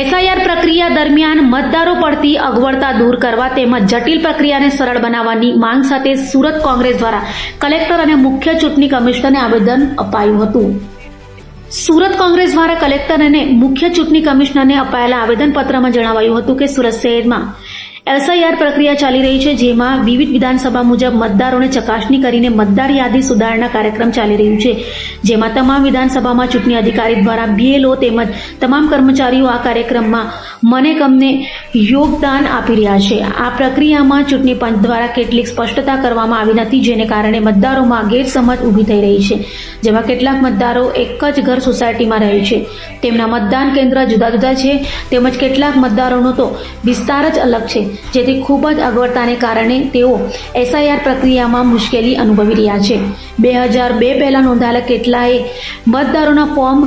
SIR પ્રક્રિયા દરમિયાન મતદારો પડતી અગવડતા દૂર કરવા તેમજ જટિલ પ્રક્રિયાને સરળ બનાવવાની માંગ સાથે સુરત કોંગ્રેસ દ્વારા કલેક્ટર અને મુખ્ય ચૂંટણી કમિશનરને આવેદન અપાયું હતું। સુરત કોંગ્રેસ દ્વારા કલેક્ટર અને મુખ્ય ચૂંટણી કમિશનરને અપાયેલા આવેદનપત્રમાં જણાવાયું હતું કે સુરત શહેરમાં એસઆઈઆર પ્રક્રિયા ચાલી રહી છે, જેમાં વિવિધ વિધાનસભા મુજબ મતદારોને ચકાસણી કરીને મતદાર યાદી સુધારણા કાર્યક્રમ ચાલી રહ્યું છે, જેમાં તમામ વિધાનસભામાં ચૂંટણી અધિકારી દ્વારા બીએલઓ તેમજ તમામ કર્મચારીઓ આ કાર્યક્રમમાં મને કમને યોગદાન આપી રહ્યા છે। આ પ્રક્રિયામાં ચૂંટણી પંચ દ્વારા કેટલીક સ્પષ્ટતા કરવામાં આવી નથી, જેને કારણે મતદારોમાં ગેરસમજ ઊભી થઈ રહી છે, જેમાં કેટલાક મતદારો એક જ ઘર સોસાયટીમાં રહે છે, તેમના મતદાન કેન્દ્ર જુદા જુદા છે, તેમજ કેટલાક મતદારોનો તો વિસ્તાર જ અલગ છે, જેથી ખૂબ જ અગવડતાને કારણે તેઓ એસઆઈઆર પ્રક્રિયામાં મુશ્કેલી અનુભવી રહ્યા છે। 2002 પહેલા નોંધાયેલા કેટલાય મતદારોના ફોર્મ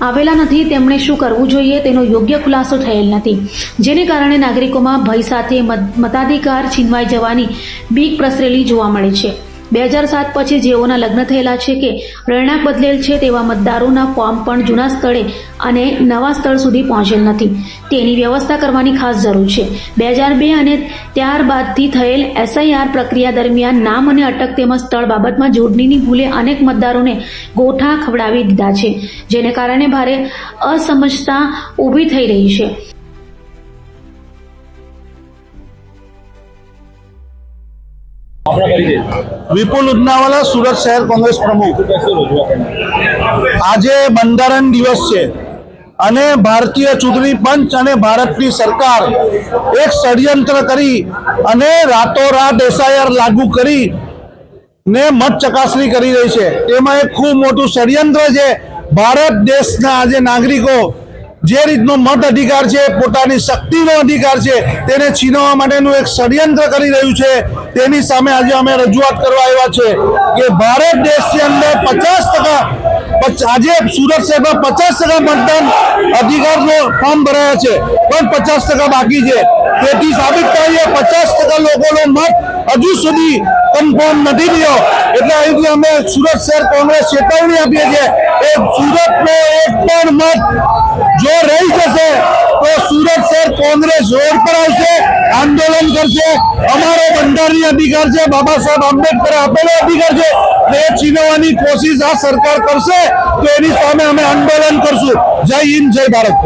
આવેલા નથી, તેમણે શું કરવું જોઈએ તેનો યોગ્ય ખુલાસો થયેલ નથી, જેને કારણે નાગરિકોમાં ભય સાથે મતાધિકાર છીનવાઈ જવાની બીક પ્રસરેલી જોવા મળે છે। 2007 પછી જેઓના લગ્ન થયેલા છે કે રહેણાંક બદલેલ છે તેવા મતદારોના ફોર્મ પણ જૂના સ્થળે અને નવા સ્થળ સુધી પહોંચેલ નથી, તેની વ્યવસ્થા કરવાની ખાસ જરૂર છે। 2002 અને ત્યારબાદથી થયેલ એસઆઈઆર પ્રક્રિયા દરમિયાન નામ અને અટક તેમજ સ્થળ બાબતમાં જોડણીની ભૂલે અનેક મતદારોને ગોઠા ખવડાવી દીધા છે, જેને કારણે ભારે અસમજતા ઊભી થઈ રહી છે। વિપુલ ઉદનાવાલા, સુરત શહેર કોંગ્રેસ પ્રમુખ। આજે બંધારણ દિવસ છે અને ભારતીય ચૂંટણી પંચ અને ભારતની સરકાર એક ષડયંત્ર કરી અને રાતોરાત એસઆઈઆર લાગુ કરી ને મત ચકાસણી કરી રહી છે। તેમાં એક ખૂબ મોટું ષડયંત્ર છે। ભારત દેશના આજે નાગરિકો જે રીતનો મત અધિકાર છે, પોતાની શક્તિનો અધિકાર છે, તેને છીનવવા માટેનું એક ષડયંત્ર કરી રહ્યું છે। તેની સામે આજે અમે રજૂઆત કરવા આવ્યા છે કે ભારત દેશની અંદર 50% આજે સુરત શહેરમાં 50% મતદાન અધિકારનો ફોર્મ ભરાયા છે, પણ 50% બાકી છે। તેથી સાબિત થાય 50% લોકોનો મત હજુ સુધી કન્ફર્મ નથી થયો। એટલે અહીંથી અમે સુરત શહેર કોંગ્રેસ ચેતવણી આપીએ છીએ કે સુરતનો એક પણ મત જો રહી જશે તો સુરત શહેર કોંગ્રેસ રોડ પર આવશે, આંદોલન કરશે। અમારો બંધારણીય અધિકાર છે, બાબા સાહેબ આંબેડકરે આપેલો અધિકાર છે, એ છીનવવાની કોશિશ આ સરકાર કરશે તો એની સામે અમે આંદોલન કરશું। જય હિન્દ, જય ભારત।